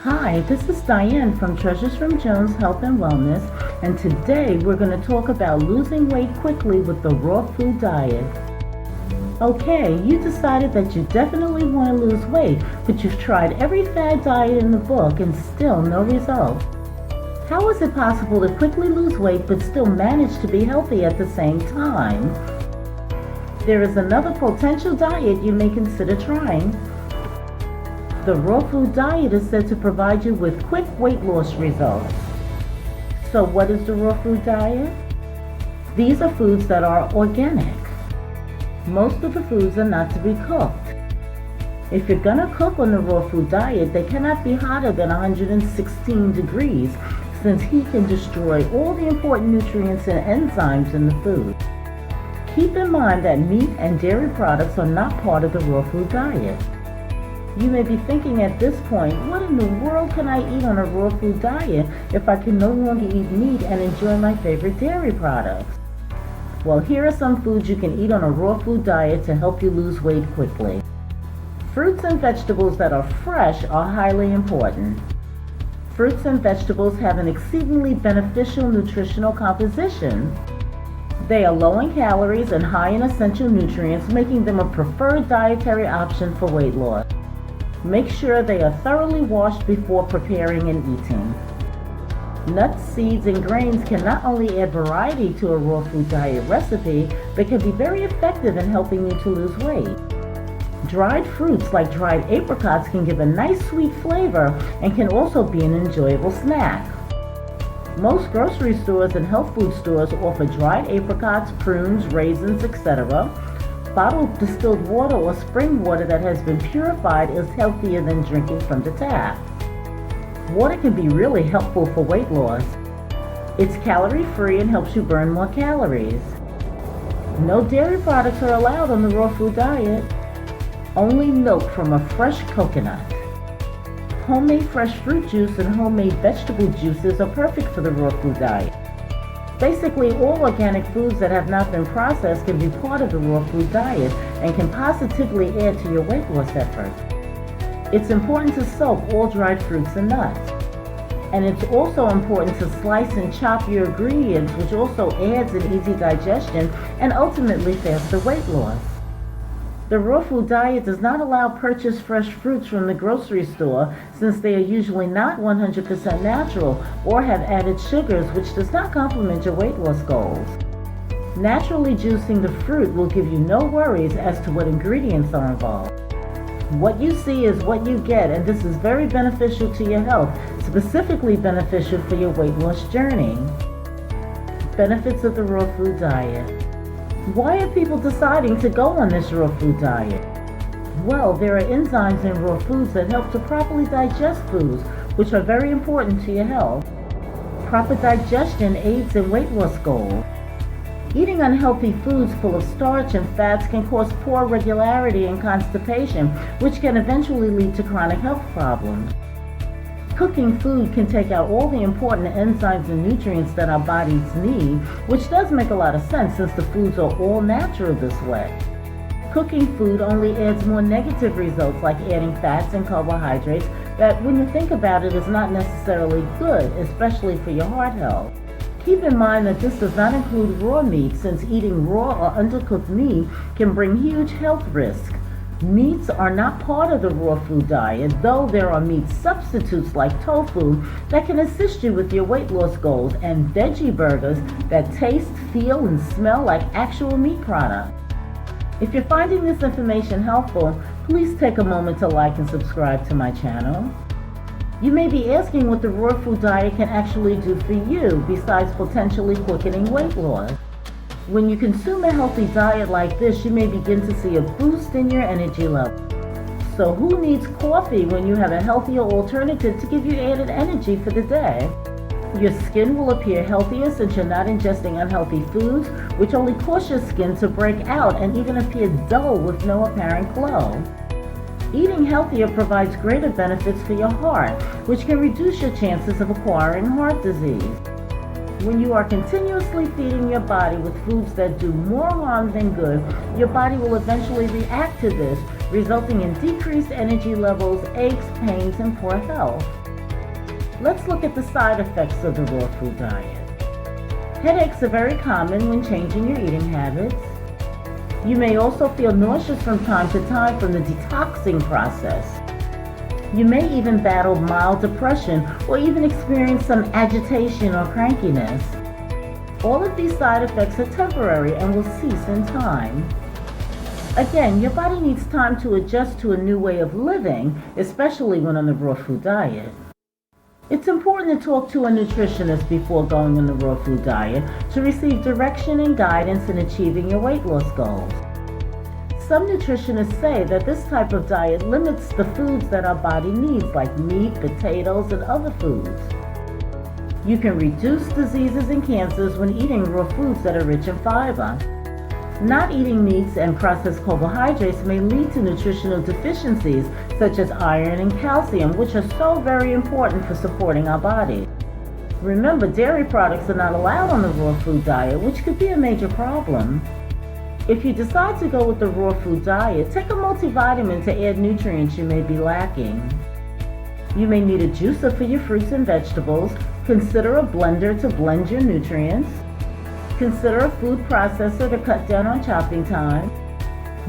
Hi, this is Diane from Treasures from Jones Health and Wellness, and today we're going to talk about losing weight quickly with the raw food diet. Okay, you decided that you definitely want to lose weight, but you've tried every fad diet in the book and still no result. How is it possible to quickly lose weight but still manage to be healthy at the same time? There is another potential diet you may consider trying. The raw food diet is said to provide you with quick weight loss results. So what is the raw food diet? These are foods that are organic. Most of the foods are not to be cooked. If you're gonna cook on the raw food diet, they cannot be hotter than 116 degrees, since heat can destroy all the important nutrients and enzymes in the food. Keep in mind that meat and dairy products are not part of the raw food diet. You may be thinking at this point, what in the world can I eat on a raw food diet if I can no longer eat meat and enjoy my favorite dairy products? Well, here are some foods you can eat on a raw food diet to help you lose weight quickly. Fruits and vegetables that are fresh are highly important. Fruits and vegetables have an exceedingly beneficial nutritional composition. They are low in calories and high in essential nutrients, making them a preferred dietary option for weight loss. Make sure they are thoroughly washed before preparing and eating. Nuts, seeds, and grains can not only add variety to a raw food diet recipe, but can be very effective in helping you to lose weight. Dried fruits like dried apricots can give a nice sweet flavor and can also be an enjoyable snack. Most grocery stores and health food stores offer dried apricots, prunes, raisins, etc. Bottled distilled water or spring water that has been purified is healthier than drinking from the tap. Water can be really helpful for weight loss. It's calorie-free and helps you burn more calories. No dairy products are allowed on the raw food diet. Only milk from a fresh coconut. Homemade fresh fruit juice and homemade vegetable juices are perfect for the raw food diet. Basically, all organic foods that have not been processed can be part of the raw food diet and can positively add to your weight loss efforts. It's important to soak all dried fruits and nuts. And it's also important to slice and chop your ingredients, which also adds an easy digestion and ultimately faster weight loss. The raw food diet does not allow purchased fresh fruits from the grocery store, since they are usually not 100% natural or have added sugars, which does not complement your weight loss goals. Naturally juicing the fruit will give you no worries as to what ingredients are involved. What you see is what you get, and this is very beneficial to your health, specifically beneficial for your weight loss journey. Benefits of the raw food diet. Why are people deciding to go on this raw food diet? Well, there are enzymes in raw foods that help to properly digest foods, which are very important to your health. Proper digestion aids in weight loss goals. Eating unhealthy foods full of starch and fats can cause poor regularity and constipation, which can eventually lead to chronic health problems. Cooking food can take out all the important enzymes and nutrients that our bodies need, which does make a lot of sense since the foods are all natural this way. Cooking food only adds more negative results, like adding fats and carbohydrates that, when you think about it, is not necessarily good, especially for your heart health. Keep in mind that this does not include raw meat, since eating raw or undercooked meat can bring huge health risks. Meats are not part of the raw food diet, though there are meat substitutes like tofu that can assist you with your weight loss goals, and veggie burgers that taste, feel, and smell like actual meat products. If you're finding this information helpful, please take a moment to like and subscribe to my channel. You may be asking what the raw food diet can actually do for you, besides potentially quickening weight loss. When you consume a healthy diet like this, you may begin to see a boost in your energy level. So who needs coffee when you have a healthier alternative to give you added energy for the day? Your skin will appear healthier since you're not ingesting unhealthy foods, which only cause your skin to break out and even appear dull with no apparent glow. Eating healthier provides greater benefits for your heart, which can reduce your chances of acquiring heart disease. When you are continuously feeding your body with foods that do more harm than good, your body will eventually react to this, resulting in decreased energy levels, aches, pains, and poor health. Let's look at the side effects of the raw food diet. Headaches are very common when changing your eating habits. You may also feel nauseous from time to time from the detoxing process. You may even battle mild depression or even experience some agitation or crankiness. All of these side effects are temporary and will cease in time. Again, your body needs time to adjust to a new way of living, especially when on the raw food diet. It's important to talk to a nutritionist before going on the raw food diet to receive direction and guidance in achieving your weight loss goals. Some nutritionists say that this type of diet limits the foods that our body needs, like meat, potatoes, and other foods. You can reduce diseases and cancers when eating raw foods that are rich in fiber. Not eating meats and processed carbohydrates may lead to nutritional deficiencies such as iron and calcium, which are so very important for supporting our body. Remember, dairy products are not allowed on the raw food diet, which could be a major problem. If you decide to go with the raw food diet, take a multivitamin to add nutrients you may be lacking. You may need a juicer for your fruits and vegetables. Consider a blender to blend your nutrients. Consider a food processor to cut down on chopping time.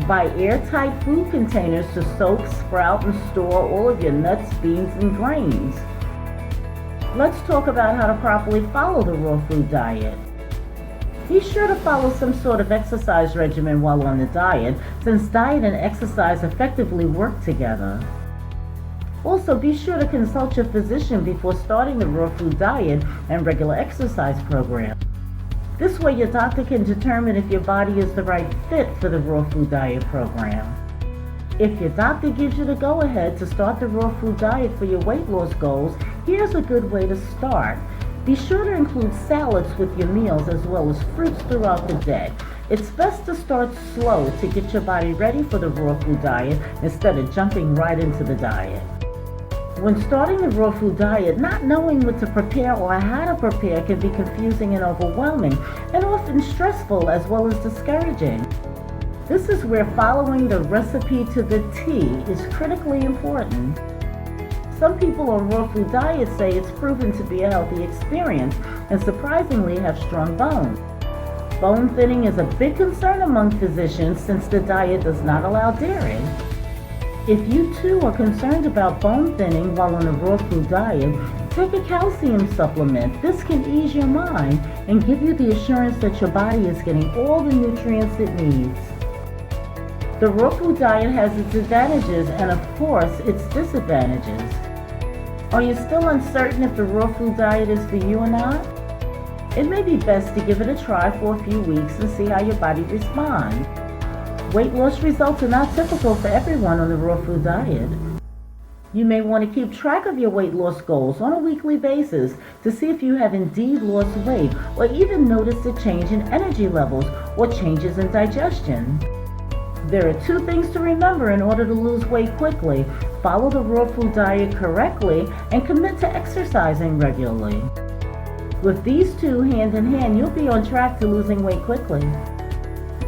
Buy airtight food containers to soak, sprout, and store all of your nuts, beans, and grains. Let's talk about how to properly follow the raw food diet. Be sure to follow some sort of exercise regimen while on the diet, since diet and exercise effectively work together. Also, be sure to consult your physician before starting the raw food diet and regular exercise program. This way, your doctor can determine if your body is the right fit for the raw food diet program. If your doctor gives you the go-ahead to start the raw food diet for your weight loss goals, here's a good way to start. Be sure to include salads with your meals as well as fruits throughout the day. It's best to start slow to get your body ready for the raw food diet instead of jumping right into the diet. When starting the raw food diet, not knowing what to prepare or how to prepare can be confusing and overwhelming, and often stressful as well as discouraging. This is where following the recipe to the T is critically important. Some people on raw food diets say it's proven to be a healthy experience and surprisingly have strong bones. Bone thinning is a big concern among physicians since the diet does not allow dairy. If you too are concerned about bone thinning while on a raw food diet, take a calcium supplement. This can ease your mind and give you the assurance that your body is getting all the nutrients it needs. The raw food diet has its advantages and of course its disadvantages. Are you still uncertain if the raw food diet is for you or not? It may be best to give it a try for a few weeks and see how your body responds. Weight loss results are not typical for everyone on the raw food diet. You may want to keep track of your weight loss goals on a weekly basis to see if you have indeed lost weight or even noticed a change in energy levels or changes in digestion. There are two things to remember in order to lose weight quickly. Follow the raw food diet correctly and commit to exercising regularly. With these two hand in hand, you'll be on track to losing weight quickly.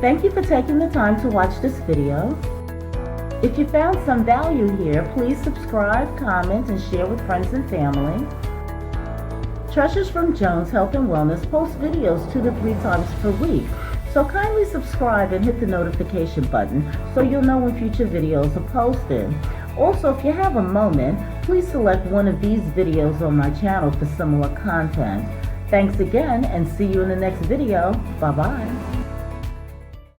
Thank you for taking the time to watch this video. If you found some value here, please subscribe, comment, and share with friends and family. Treasures from Jones Health and Wellness posts videos 2 to 3 times per week, so kindly subscribe and hit the notification button so you'll know when future videos are posted. Also, if you have a moment, please select one of these videos on my channel for similar content. Thanks again and see you in the next video. Bye-bye.